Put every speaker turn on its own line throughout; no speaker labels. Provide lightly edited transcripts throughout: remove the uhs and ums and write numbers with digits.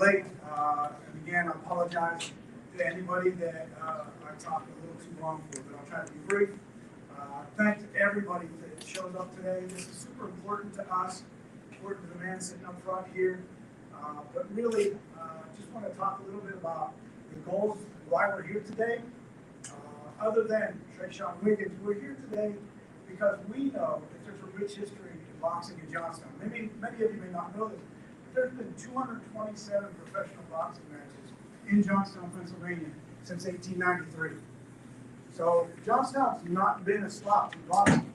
late. And again, I apologize to anybody that I talked a little too long for, but I'll try to be brief. Thanks to everybody that showed up today. This is super important to us, important to the man sitting up front here. But really, just want to talk a little bit about the goals and why we're here today. Other than TreSean Wiggins, we're here today because we know that there's a rich history in boxing in Johnstown. Many of you may not know this, but there's been 227 professional boxing matches in Johnstown, Pennsylvania since 1893. So Johnstown's not been a slouch in boxing.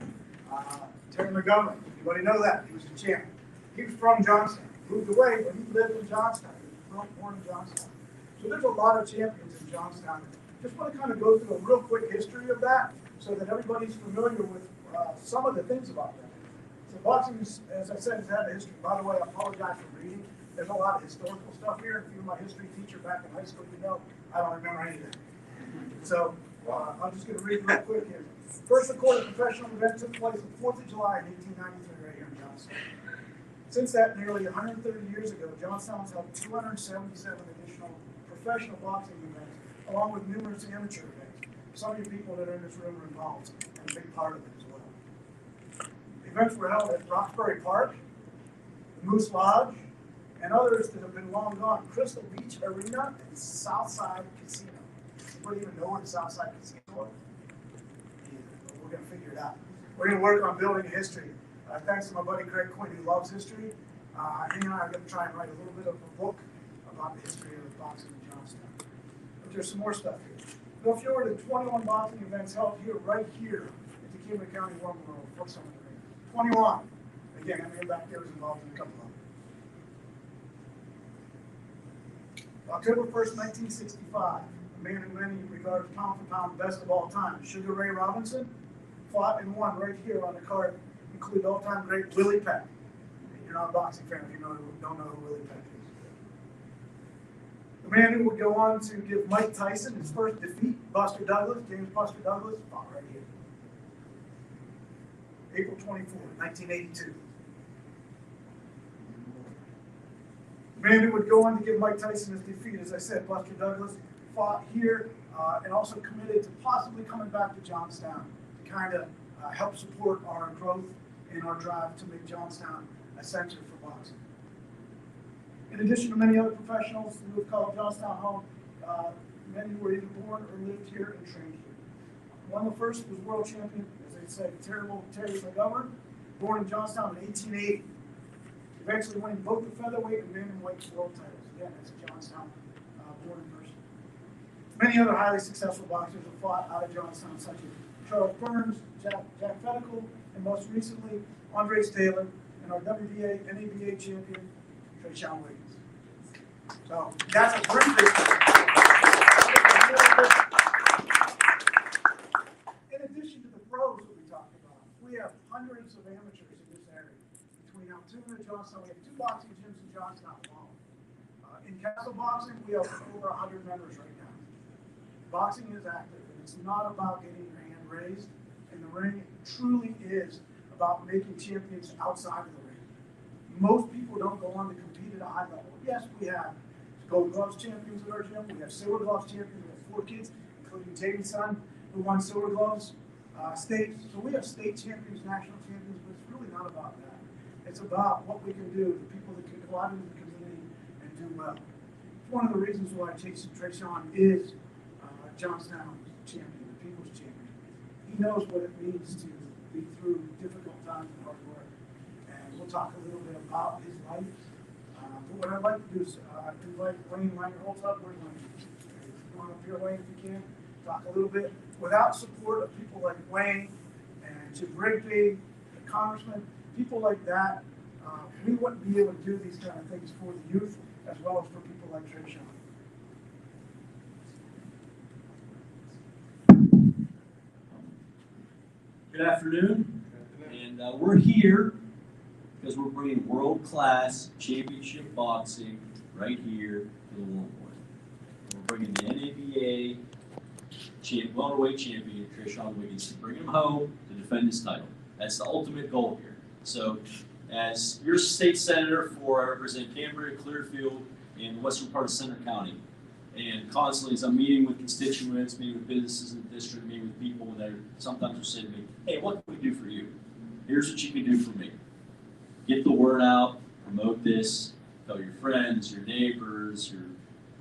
Terry McGovern, anybody know that? He was a champ. He was from Johnstown. Moved away, but he lived in Johnstown. He was born in Johnstown. So there's a lot of champions in Johnstown. Just want to kind of go through a real quick history of that so that everybody's familiar with some of the things about that. So boxing, as I said, has had a history. By the way, I apologize for reading. There's a lot of historical stuff here. If you were my history teacher back in high school, you know I don't remember anything. So I'm just going to read real quick here. First recorded professional event took place on the 4th of July in 1893 right here in Johnstown. Since that, nearly 130 years ago, Johnstown's held 277 additional professional boxing events, along with numerous amateur events. Some of you people that are in this room are involved and a big part of it as well. The events were held at Roxbury Park, the Moose Lodge, and others that have been long gone, Crystal Beach Arena and Southside Casino. Anybody even know where the Southside Casino was? Yeah, but we're going to figure it out. We're going to work on building a history. Thanks to my buddy Greg Quinn, who loves history. He and I are going to try and write a little bit of a book about the history of boxing in Johnstown. But there's some more stuff here. Go forward to 21 boxing events held here, right here, at the Kingman County War Memorial. What's some of the 21. Again, that man back there was involved in a couple of them. October 1st, 1965, a man who many regard as pound for pound best of all time, Sugar Ray Robinson, fought and won right here on the card. Include all-time great Willie Peck. You're not a boxing fan if you don't know who Willie Peck is. The man who would go on to give Mike Tyson his first defeat, Buster Douglas, James Buster Douglas, fought right here. April 24, 1982. The man who would go on to give Mike Tyson his defeat, as I said, Buster Douglas, fought here and also committed to possibly coming back to Johnstown to kind of help support our growth and our drive to make Johnstown a center for boxing. In addition to many other professionals who have called Johnstown home, many were either born or lived here and trained here. One of the first was world champion, as I said, Terry McGovern, born in Johnstown in 1880. Eventually winning both the featherweight and bantamweight world titles. Again, that's a Johnstown born person. Many other highly successful boxers have fought out of Johnstown, such as Charles Burns, Jack Fedical, and most recently, Andres Taylor, and our WBA, NABA champion, TreSean Wiggins. So that's a brief history. In addition to the pros that we talked about, we have hundreds of amateurs in this area. Between Altoona and Johnstown, we have 2 boxing gyms in Johnstown alone. In Kastle boxing, we have over 100 members right now. Boxing is active, and it's not about getting your hand raised in the ring. It truly is about making champions outside of the ring. Most people don't go on to compete at a high level. Yes, we have gold gloves champions at our gym. We have silver gloves champions. We have 4 kids, including Jamie's son, who won silver gloves state. So we have state champions, national champions, but it's really not about that. It's about what we can do, the people that can go out into the community and do well. It's one of the reasons why TreSean is Johnstown's champion, the people's champion. He knows what it means to be through difficult times and hard work. And we'll talk a little bit about his life. But what I'd like to do is invite Wayne Holtz up. Where's Wayne? Come on up here, Wayne, if you can. Talk a little bit. Without support of people like Wayne and Jim Rigby, the congressman, people like that, we wouldn't be able to do these kind of things for the youth as well as for people like TreSean.
Good afternoon, and we're here because we're bringing world-class championship boxing right here to the Warm We're bringing the NABA welterweight champion, TreSean Wiggins, to bring him home to defend his title. That's the ultimate goal here. So, as your state senator for I represent Cambria, Clearfield, in the western part of Center County. And constantly, as I'm meeting with constituents, meeting with businesses in the district, meeting with people that are sometimes will say to me, hey, what can we do for you? Here's what you can do for me. Get the word out, promote this, tell your friends, your neighbors, your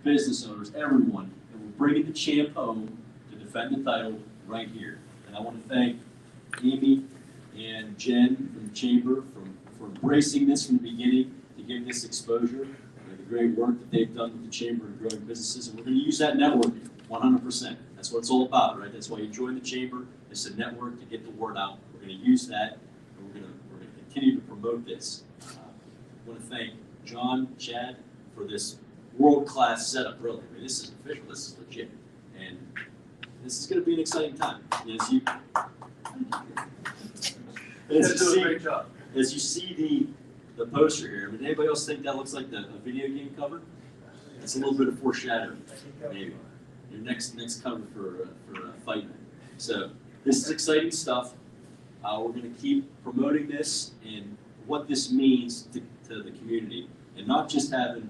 business owners, everyone, that we're bringing the champ home to defend the title right here. And I want to thank Amy and Jen from the Chamber for embracing this from the beginning, to give this exposure, and the great work that they've done with the Chamber and growing businesses. And we're going to use that networking 100%. That's what it's all about, right? That's why you join the Chamber. It's a network to get the word out. We're going to use that, and we're going to continue to promote this. I want to thank John, Chad, for this world-class setup, really. I mean, this is official, this is legit. And this is going to be an exciting time. As you see the poster here, I mean, anybody else think that looks like a video game cover? It's a little bit of foreshadowing, maybe. Your next cover for Fight Night. So this is exciting stuff. We're going to keep promoting this and what this means to the community, and not just having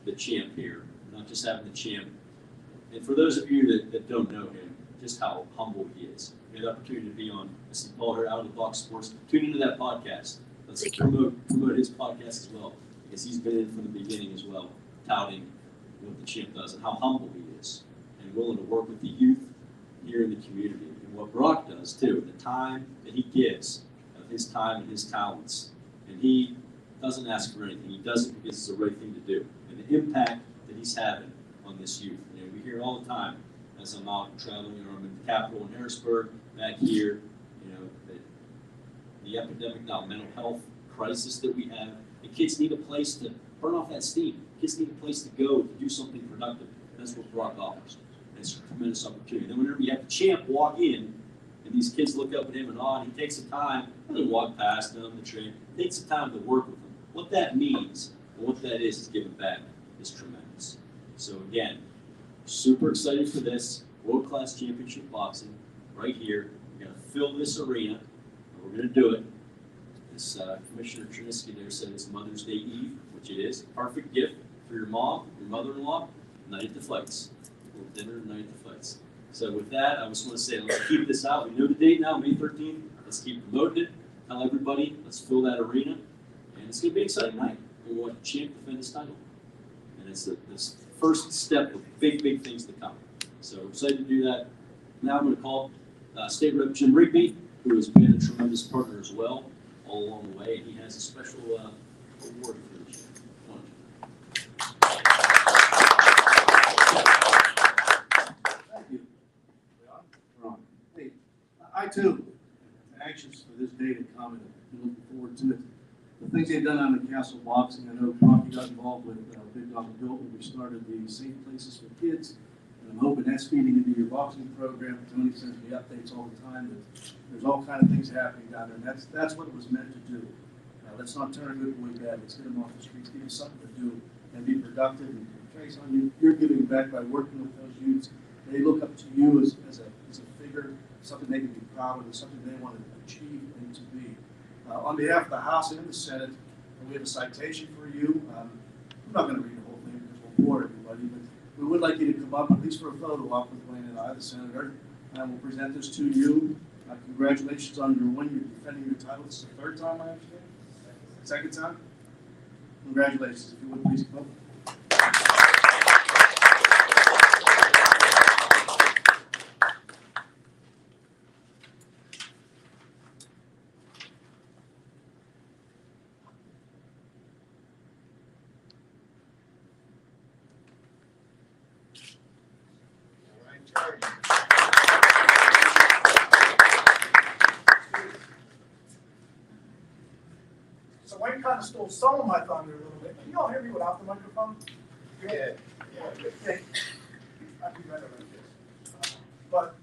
the champ here, not just having the champ. And for those of you that don't know him, just how humble he is. We had the opportunity to be on, I see Paul here, Out of the Box Sports. Tune into that podcast. Let's promote his podcast as well, because he's been in from the beginning as well, touting what the champ does and how humble he is, and willing to work with the youth here in the community. And what Brock does too, the time that he gives of his time and his talents. And he doesn't ask for anything. He does it because it's the right thing to do. And the impact that he's having on this youth. You know, we hear all the time as I'm out traveling, or I'm in the Capitol in Harrisburg, back here, you know, the epidemic now, mental health crisis that we have. The kids need a place to burn off that steam. Kids need a place to go to do something productive. That's what Brock offers. And it's a tremendous opportunity. Then whenever you have the champ walk in, and these kids look up at him and awe, and he takes the time, they walk past them, the train, takes the time to work with them. What that means, and what that is giving back, is tremendous. So again, super excited for this world-class championship boxing right here. We're going to fill this arena, and we're going to do it. As Commissioner Triniski there said, it's Mother's Day Eve, which it is. Perfect gift for your mom, your mother-in-law, night at the fights. A little dinner, night at the fights. So with that, I just want to say, let's keep this out. We know the date now, May 13th. Let's keep promoting it. Tell everybody, let's fill that arena. And it's going to be an exciting night. We want the champ to defend his title. And it's the first step of big, big things to come. So we're excited to do that. Now I'm going to call State Rep Jim Rigby, who has been a tremendous partner as well, all along the way. And he has a special award for the champ.
I too am anxious for this day to come, and I'm looking forward to it. The things they've done on the Kastle boxing, I know Rocky got involved with Big Dog Built when we started the Safe Places for Kids, and I'm hoping that's feeding into your boxing program. Tony sends me updates all the time, but there's all kind of things happening down there, and that's what it was meant to do. Let's not turn a good boy bad. Let's get them off the streets, give them something to do, and be productive. And TreSean, you're giving back by working with those youths. They look up to you as a figure, something they can be proud of, and something they want to achieve and to be. On behalf of the House and the Senate, we have a citation for you. I'm not going to read the whole thing because we'll bore everybody, but we would like you to come up, at least for a photo op with Wayne and I, the Senator, and we'll present this to you. Congratulations on your win. You're defending your title. This is the third time, I understand? Second time? Congratulations. If you would please come up.
So Wayne kind of stole some of my thunder a little bit. Can you all hear me without the microphone?
Yeah.
Okay. I'd be better like this. But,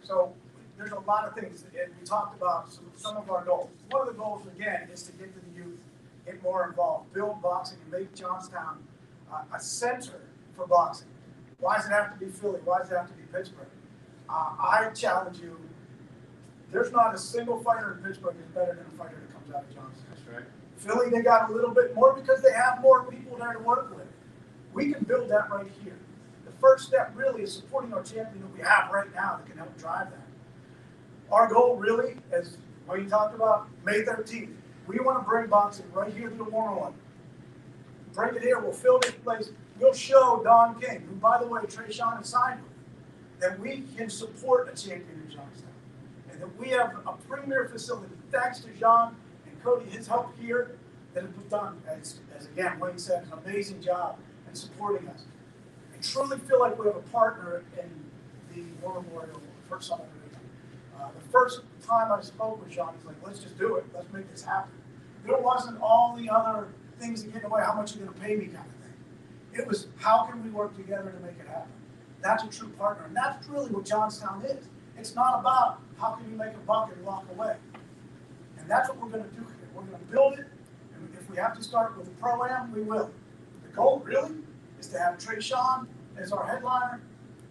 so, there's a lot of things, and we talked about some of our goals. One of the goals, again, is to get to the youth, get more involved, build boxing, and make Johnstown a center for boxing. Why does it have to be Philly? Why does it have to be Pittsburgh? I challenge you, there's not a single fighter in Pittsburgh that's better than a fighter that comes out of Johnstown.
That's right.
Philly, they got a little bit more because they have more people there to work with. We can build that right here. The first step really is supporting our champion that we have right now that can help drive that. Our goal really, as Wayne talked about, May 13th, we want to bring boxing right here to the warmer one. Bring it here, we'll fill this place. We'll show Don King, who by the way, TreSean has signed with, that we can support a champion in Johnstown. And that we have a premier facility, thanks to John and Cody, his help here, that have done, as again, Wayne said, an amazing job in supporting us. I truly feel like we have a partner in the War Memorial for Summer. The first time I spoke with John, he's like, let's just do it. Let's make this happen. There wasn't all the other things that get in the way, how much are you going to pay me kind of thing. It was, how can we work together to make it happen? That's a true partner. And that's really what Johnstown is. It's not about how can you make a buck and walk away. And that's what we're going to do here. We're going to build it. And if we have to start with a pro-am, we will. The goal really is to have TreSean as our headliner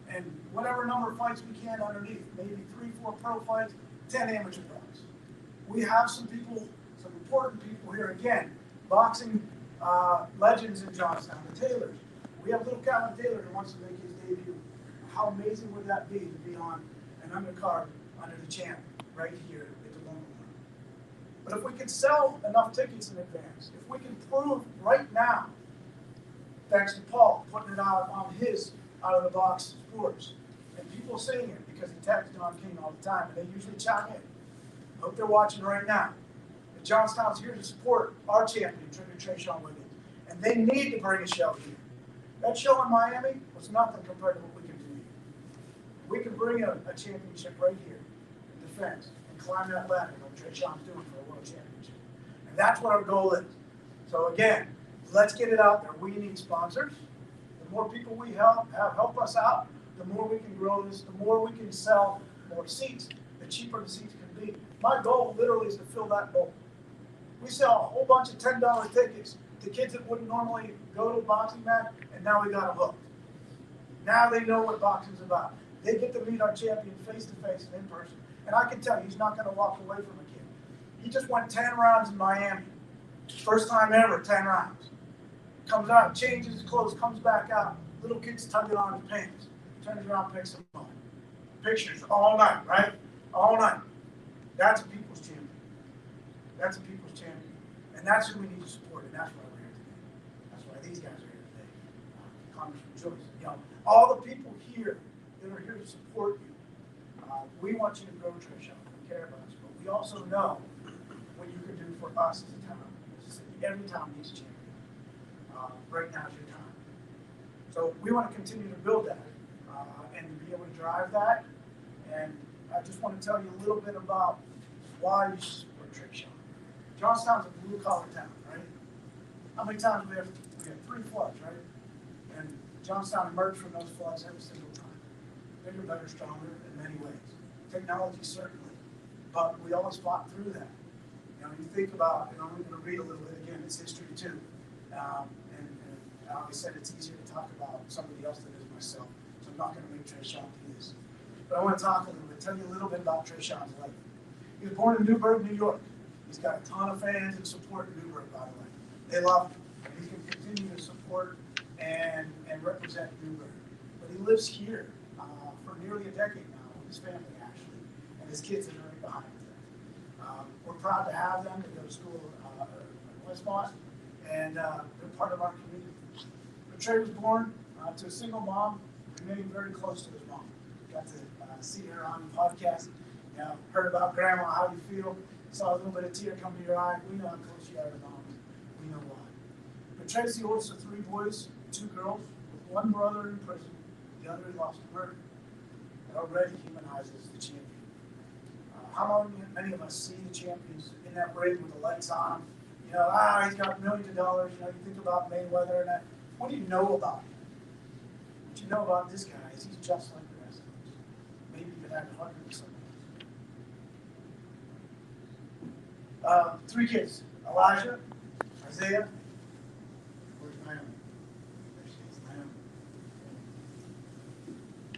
and whatever number of fights we can underneath. Maybe 3, 4 pro fights, 10 amateur fights. We have some people, some important people here. Again, boxing legends in Johnstown, the Taylors. We have little Calvin Taylor who wants to make his debut. How amazing would that be to be on an undercard under the champ right here at the Lone One? But if we can sell enough tickets in advance, if we can prove right now, thanks to Paul putting it out on his out of the box sports, and people seeing it because he tags Don King all the time, and they usually chime in. I hope they're watching right now. And Johnstown's here to support our champion, TreSean Wiggins, and they need to bring a show here. That show in Miami was nothing compared to what we can do here. We can bring a championship right here in defense and climb that ladder like TreSean's doing for a world championship. And that's what our goal is. So again, let's get it out there. We need sponsors. The more people we help us out, the more we can grow this, the more we can sell more seats, the cheaper the seats can be. My goal literally is to fill that bowl. We sell a whole bunch of $10 tickets to kids that wouldn't normally go to a boxing match, and now we got them hooked. Now they know what boxing's about. They get to meet our champion face to face and in person. And I can tell you, he's not going to walk away from a kid. He just went 10 rounds in Miami. First time ever, 10 rounds. Comes out, changes his clothes, comes back out. Little kid's tugging on his pants. Turns around, picks him up. Pictures all night, right? All night. That's a people's champion. That's a people's champion. And that's who we need to support, and that's why we're here today. That's why these guys are here today. Congressman Joyce, you know, all the people here that are here to support you. We want you to grow TreSean. We care about us, but we also know what you can do for us as a town. Every town needs a champion. Right now is your time. So we want to continue to build that and be able to drive that. And I just want to tell you a little bit about why you should support TreSean. Johnstown's a blue-collar town, right? How many times we have 3 floods, right? And Johnstown emerged from those floods every single time. Bigger, better, stronger in many ways. Technology, certainly. But we always fought through that. You know, you think about, and I'm going to read a little bit again, it's history too. And I always said it's easier to talk about somebody else than it is myself. So I'm not going to make TreSean do this. But I want to talk a little bit, tell you a little bit about TreSean's life. He was born in Newburgh, New York. He's got a ton of fans and support in Newburgh, by the way. They love him. And he's going to continue to support and represent Newburgh. But he lives here for nearly a decade now with his family, actually. And his kids are right behind him. We're proud to have them. They go to school in Westmont, and they're part of our community. But Trey was born to a single mom, remaining very close to his mom. Got to see her on the podcast. You know, heard about grandma, how you feel. Saw a little bit of tear come to your eye. We know how close you are to mom. We know why. But Tracy also 3 boys, 2 girls, with 1 brother in prison. The other he lost to murder. That already humanizes the champion. How many of us see the champions in that ring with the lights on? You know, he's got millions of dollars. You know, you think about Mayweather and that. What do you know about him? What you know about this guy is he's just like the rest of us. Maybe you could have 100 or something. 3 kids: Elijah, Isaiah. Where's Naomi? There she is, Naomi.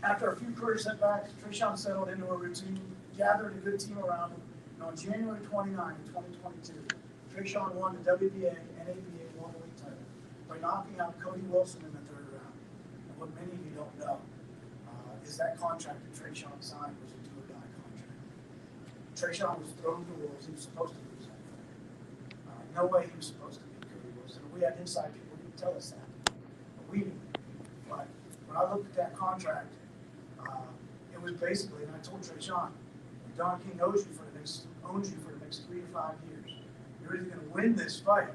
After a few career setbacks, TreSean settled into a routine, gathered a good team around him, and on January 29, 2022, TreSean won the WBA and ABA 108 title by knocking out Cody Wilson in the 3rd is that contract that TreSean signed was a do-or-die contract. TreSean was thrown to the wolves. He was supposed to lose that fight. No way he was supposed to beat Cody Wilson. We had inside people who didn't tell us that. But we knew. But when I looked at that contract, it was basically, and I told TreSean, Don King owns you for the next 3 to 5 years. You're either going to win this fight,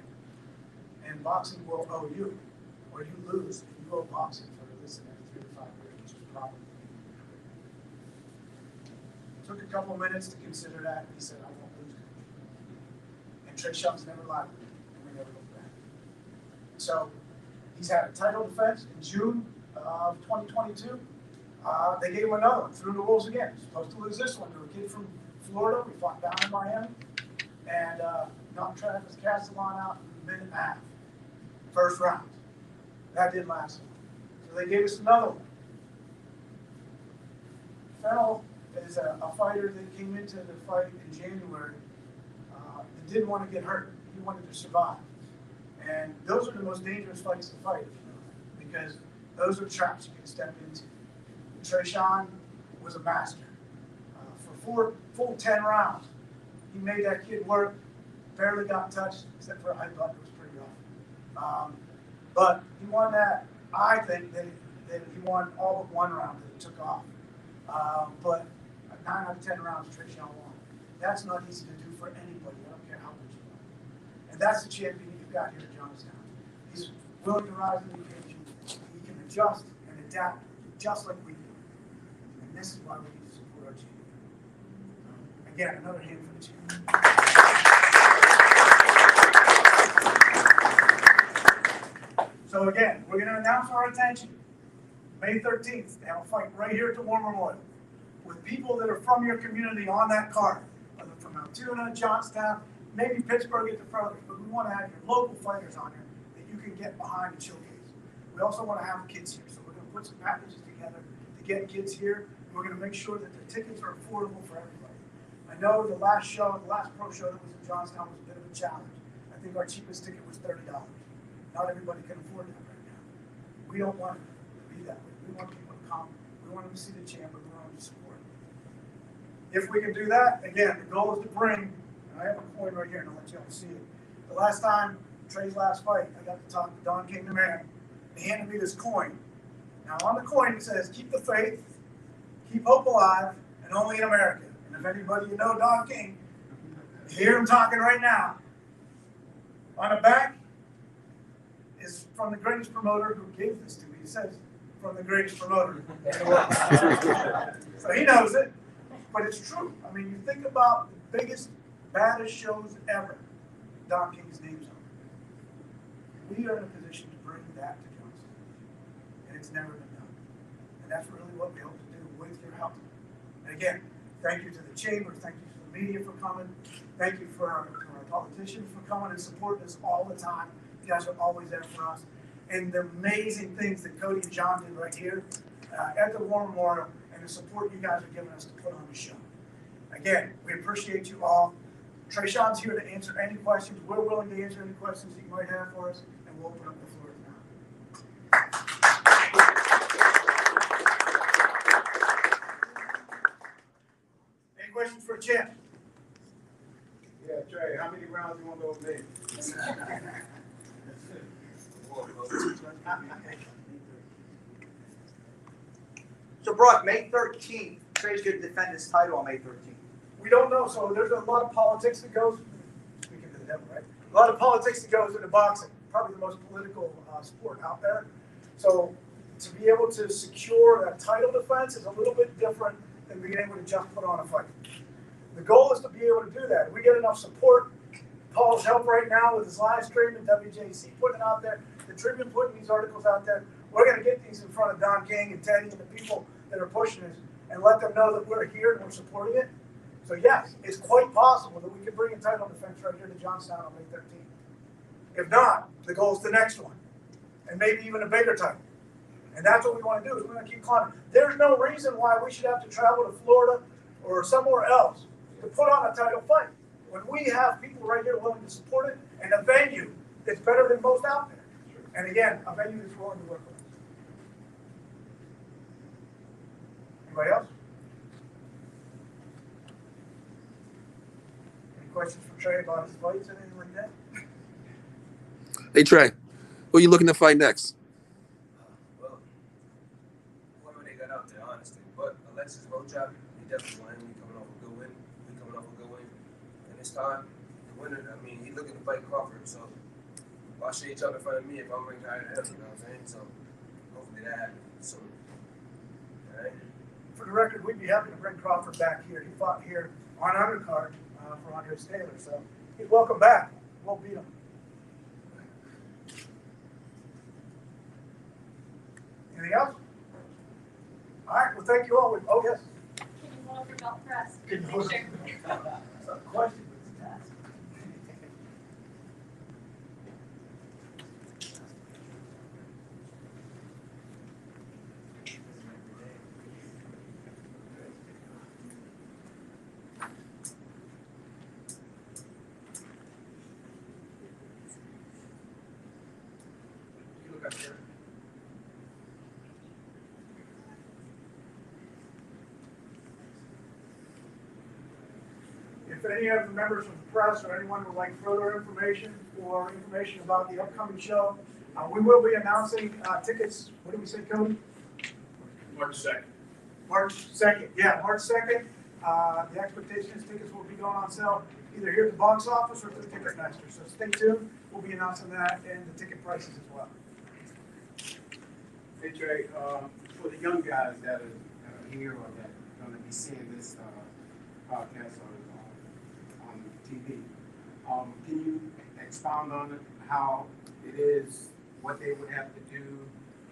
and boxing will owe you, or you lose, and you owe boxing for at least the next 3 to 5 years, which is probably. Took a couple minutes to consider that, and he said, I won't lose. And TreSean's never lied to me, and we never looked back. So he's had a title defense in June of 2022. They gave him another one, threw the wolves again. He's supposed to lose this one to a kid from Florida. We fought down in Miami, and knocked Travis Kastle out in a minute and a half. First round. That didn't last long. So they gave us another one. Fennell is a fighter that came into the fight in January and didn't want to get hurt. He wanted to survive. And those are the most dangerous fights to fight, if you know, because those are traps you can step into. TreSean was a master. For full 10 rounds, he made that kid work, barely got touched, except for a high butt. It was pretty rough. But he won that. I think that he won all but one round that he took off. But 9 out of 10 rounds, TreSean won. That's not easy to do for anybody. I don't care how good you are. And that's the champion you've got here at Johnstown. He's willing to rise to the occasion. He can adjust and adapt, just like we do. And this is why we need to support our champion. Again, another hand for the champion. So again, we're going to announce our intention. May 13th, to have a fight right here at the War Memorial with people that are from your community on that card, whether from Altoona, Johnstown, maybe Pittsburgh at the furthest, but we want to have your local fighters on here that you can get behind and showcase. We also want to have kids here, so we're going to put some packages together to get kids here. And we're going to make sure that the tickets are affordable for everybody. I know the last pro show that was in Johnstown was a bit of a challenge. I think our cheapest ticket was $30. Not everybody can afford that right now. We don't want it to be that way. We want people to come. We want them to see the champ, but we want them to support it. If we can do that, again, the goal is to bring, and I have a coin right here, and I'll let you all see it. The last time, Trey's last fight, I got to talk to Don King, the man. He handed me this coin. Now, on the coin, it says, keep the faith, keep hope alive, and only in America. And if anybody you know Don King, you hear him talking right now. On the back is from the greatest promoter who gave this to me. He says, from the greatest promoter in the world. So he knows it, but it's true. I mean, you think about the biggest, baddest shows ever, Don King's name's on it. We are in a position to bring that to Johnstown, and it's never been done. And that's really what we hope to do with your help. And again, thank you to the chamber, thank you to the media for coming, thank you for our politicians for coming and supporting us all the time. You guys are always there for us. And the amazing things that Cody and John did right here at the War Memorial, and the support you guys are giving us to put on the show. Again, we appreciate you all. TreSean's here to answer any questions. We're willing to answer any questions that you might have for us, and we'll open up the floor now. Any questions for Champ?
Yeah, Trey, how many rounds you want to go with me?
So Brock, May 13th, Trey's going to defend his title on May 13th.
We don't know, so there's a lot of politics that goes, speaking to the devil, right? A lot of politics that goes into boxing, probably the most political sport out there. So to be able to secure that title defense is a little bit different than being able to just put on a fight. The goal is to be able to do that. If we get enough support, Paul's help right now with his live stream and WJC putting it out there, the Tribune putting these articles out there, we're going to get these in front of Don King and Teddy and the people that are pushing this and let them know that we're here and we're supporting it. So yes, it's quite possible that we could bring a title defense right here to Johnstown on May 13th. If not, the goal is the next one, and maybe even a bigger title. And that's what we want to do, is we're going to keep climbing. There's no reason why we should have to travel to Florida or somewhere else to put on a title fight when we have people right here willing to support it, and a venue that's better than most out there. And again, a venue that's willing to work with us. Anybody else? Any questions for Trey about his fights, anything like that?
Hey Trey, who are you looking to fight next?
Well, whoever they got out there, honestly. But Alexis Rocha, he definitely won him. He coming off a good win. And this time, the winner, I mean, he looking to fight Crawford. So, why should each other in front of me if I'm ranked higher than him? You know what I'm saying? So, hopefully that happens. So, all right.
For the record, we'd be happy to bring Crawford back here. He fought here on undercard for Andres Taylor, so he's welcome back. We'll beat him. Anything else? All right, well, thank you all. Oh, yes.
Can you hold your belt for us?
Can you
Make
hold
sure.
That's a question, but it's a task.
You look up there.
If any of the members of the press or anyone would like further information or information about the upcoming show, we will be announcing tickets. What did we say, Cody?
March 2nd.
March 2nd. Yeah, March 2nd. The expectation is tickets will be going on sale either here at the box office or through Ticketmaster. So stay tuned. We'll be announcing that and the ticket prices as well.
Hey Trey, for the young guys that are here or that are going to be seeing this podcast on TV, can you expound on it, how it is, what they would have to do,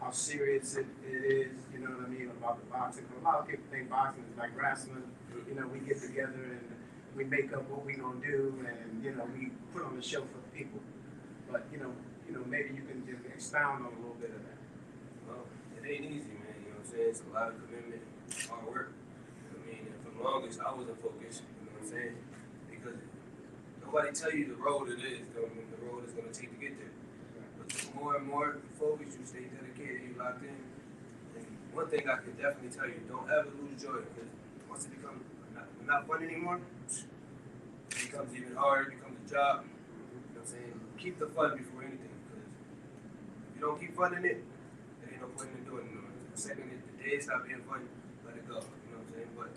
how serious it is, you know what I mean, about the boxing? A lot of people think boxing is like wrestling. You know, we get together and we make up what we gonna do, and you know, we put on a show for the people. But you know, maybe you can just expound on a little bit of that.
Well, it ain't easy, man. You know what I'm saying? It's a lot of commitment, hard work. I mean, and for the longest, I wasn't focused. You know what I'm saying? Because nobody tell you the road it is. The road is gonna take to get there. But the more and more you focus, you stay dedicated, you locked in. And one thing I can definitely tell you: don't ever lose joy. Because once it becomes not fun anymore, it becomes even harder. It becomes a job. You know what I'm saying? Keep the fun before anything. Because if you don't keep fun in it, there ain't no point in doing it. You know? The second the day stop being fun, let it go. You know what I'm saying? But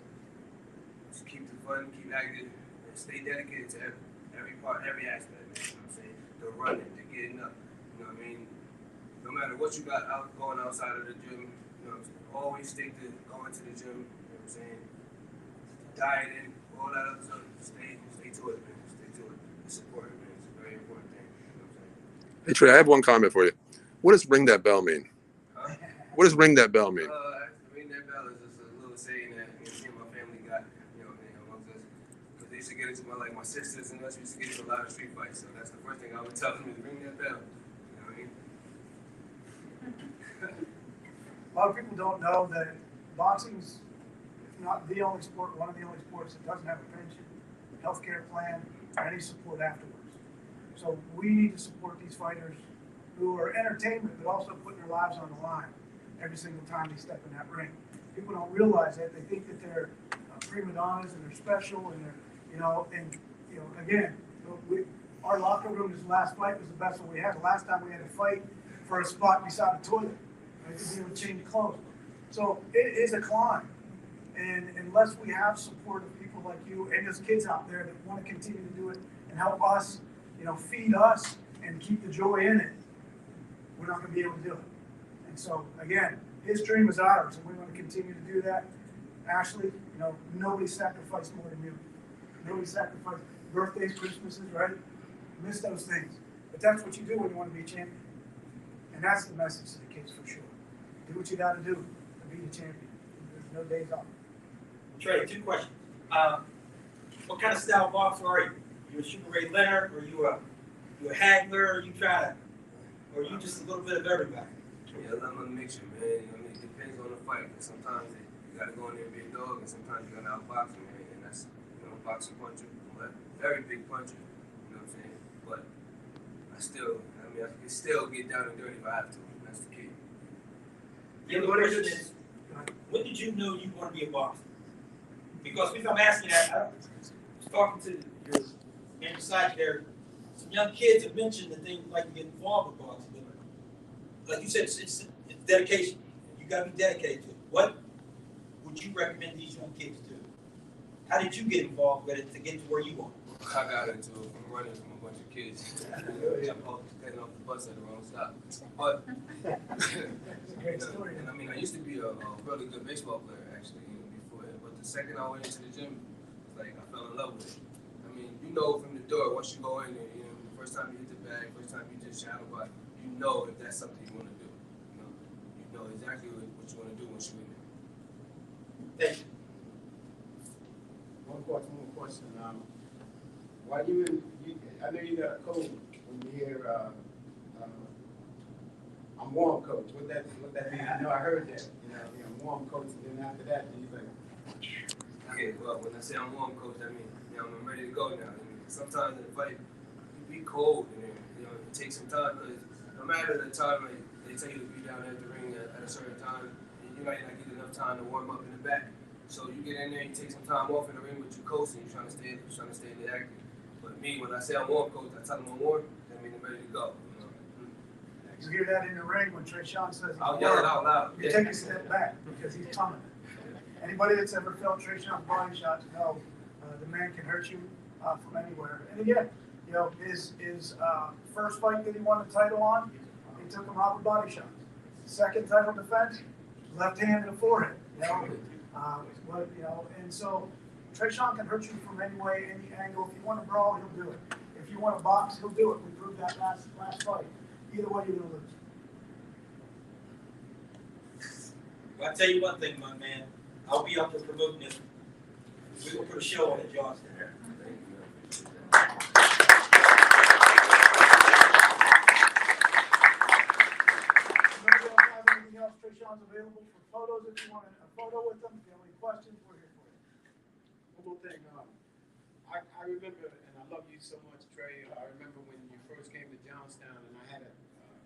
just keep the fun, keep active, and stay dedicated to every part, every aspect. Man, you know what I'm saying? The running, the getting up. You know what I mean? No matter what you got out going outside of the gym, you know what I'm saying? Always stick to going to the gym. You know what I'm saying? Dieting, all that other stuff. Stay to it, man. Stay to it. It's important, man. It's a very important thing. You know what I'm saying?
Hey Trey, I have one comment for you. What does ring that bell mean?
Huh?
What does ring that bell mean?
Ring that bell is just a little saying that me and my family got, you know, amongst us. Because they used to get into my sisters and us used to get into a lot of street fights. So that's the first thing I would tell them is ring that bell. You know what I mean?
A lot of people don't know that boxing's not the only sport, one of the only sports that doesn't have a pension, healthcare plan, or any support afterwards. So we need to support these fighters who are entertainment, but also putting their lives on the line every single time they step in that ring. People don't realize that. They think that they're prima donnas and they're special and they're, again, our locker room, this last fight was the best one we had. The last time we had to fight for a spot beside the toilet, right, to be able to change clothes. So it is a climb. And unless we have support of people like you and there's kids out there that want to continue to do it and help us, feed us and keep the joy in it, we're not going to be able to do it. And so, again, his dream is ours, and we want to continue to do that. Ashley, nobody sacrificed more than you. Nobody sacrificed birthdays, Christmases, right? Miss those things. But that's what you do when you want to be a champion. And that's the message to the kids for sure. Do what you got to do to be the champion. There's no days off.
Trey, 2 questions. What kind of style boxer are you? You a Sugar Ray Leonard, or you a haggler, or or you just a little bit of everybody?
Yeah, I'm a mixture, man. You know what I mean? It depends on the fight. Sometimes you got to go in there and be a dog, and sometimes you got to outbox him, man. And that's, boxing puncher, but very big puncher. You know what I'm saying? But I can still get down and dirty if I have to. That's the key.
The other question is, when did you know you want to be a boxer? Because if I'm asking that, I was talking to your man beside you there, some young kids have mentioned that they would like to get involved with boxing. But like you said, it's dedication. You got to be dedicated to it. What would you recommend these young kids do? How did you get involved with it to get to where you want?
I got into it from running from a bunch of kids. Getting off the bus at the wrong stop. But
It's a great story.
and I mean, I used to be a really good baseball player actually, before that. But the second I went into the gym, it's like I fell in love with it. I mean, you know from the door once you go in there, the first time you hit the bag, first time you just shadow box, you know if that's something you want to do. You know exactly what you want to do once you're in there.
Thank you.
One question. Why I know you got a code when you hear, I'm warm coach. What that mean? I know I heard that. I'm warm coach, and then after that, you like.
Okay, well, when I say I'm warm, coach, I mean, I'm ready to go now. Sometimes in the fight, you be cold, and it takes some time. Because no matter the time they tell you to be down at the ring at a certain time, you might not get enough time to warm up in the back. So you get in there, you take some time off in the ring with your coach, and you're trying to stay in the action. But me, when I say I'm warm, coach, I tell them I'm warm, that means I'm ready to go.
You hear that in the ring when TreSean says he's
I'll yell it out loud.
You take a step back because he's coming. Anybody that's ever felt TreSean's body shots know the man can hurt you from anywhere. And again, his first fight that he won the title on, he took him out with body shots. Second title defense, left hand to the forehead. And so TreSean can hurt you from any way, any angle. If you want to brawl, he'll do it. If you want to box, he'll do it. We proved that last fight. Either way, you're going to lose.
Well, I'll tell you one thing, my man. I'll be up for promoting this. We're going to put a show on at Johnstown. TreSean's available for photos if you want a photo with them. If you have any questions, we're here for you.
One more thing. I remember, and I love you so much, Trey. I remember when you first came to Johnstown, and I had a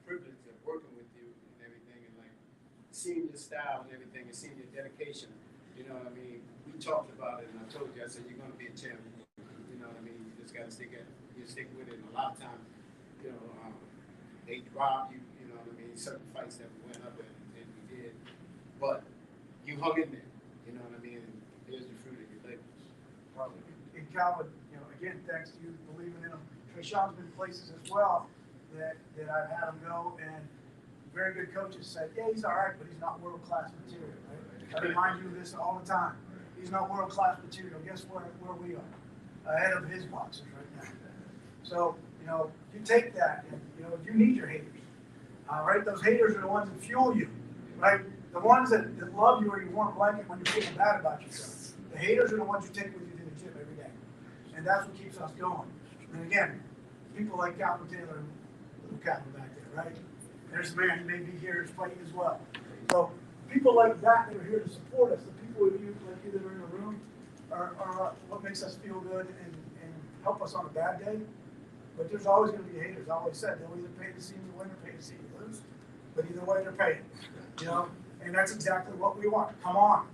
privilege of working with you and everything, and like seeing your style and everything, and seeing your dedication. You know what I mean? We talked about it, and I told you, I said, you're going to be a champion. You know what I mean? You just got to stick with it. And a lot of times, they dropped you. You know what I mean? Certain fights that we went up and we did, but you hung in there. You know what I mean? And here's the fruit of your labor.
And Calvin, again, thanks to you believing in him. TreSean's been places as well that I've had him go, and very good coaches said, yeah, he's all right, but he's not world-class material. Right? I remind you of this all the time. He's not world-class material. Guess where we are? Ahead of his boxers right now. So, you take that, and, you need your haters. Right? Those haters are the ones that fuel you. Right? The ones that love you or you warm blanket when you're feeling bad about yourself. The haters are the ones you take with you to the gym every day. And that's what keeps us going. And again, people like Calvin Taylor, little Calvin back there, right? There's a man who may be here fighting as well. So people like that are here to support us. The people like you that are in the room are what makes us feel good and help us on a bad day. But there's always going to be haters. I always said they'll either pay to see you win or pay to see you lose. But either way, they're paying. And that's exactly what we want. Come on,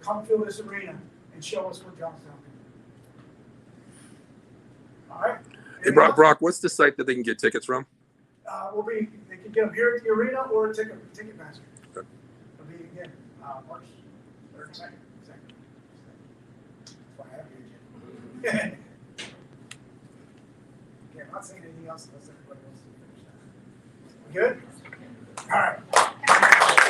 come fill this arena and show us what Johnstown can do. All right.
Hey, Brock, what's the site that they can get tickets from?
They can get them here at the arena or Ticketmaster.
Okay.
It'll be again March 3rd, 2nd. That's why I have you again. Okay, I'm not saying anything else unless everybody wants to finish that. We good? All right.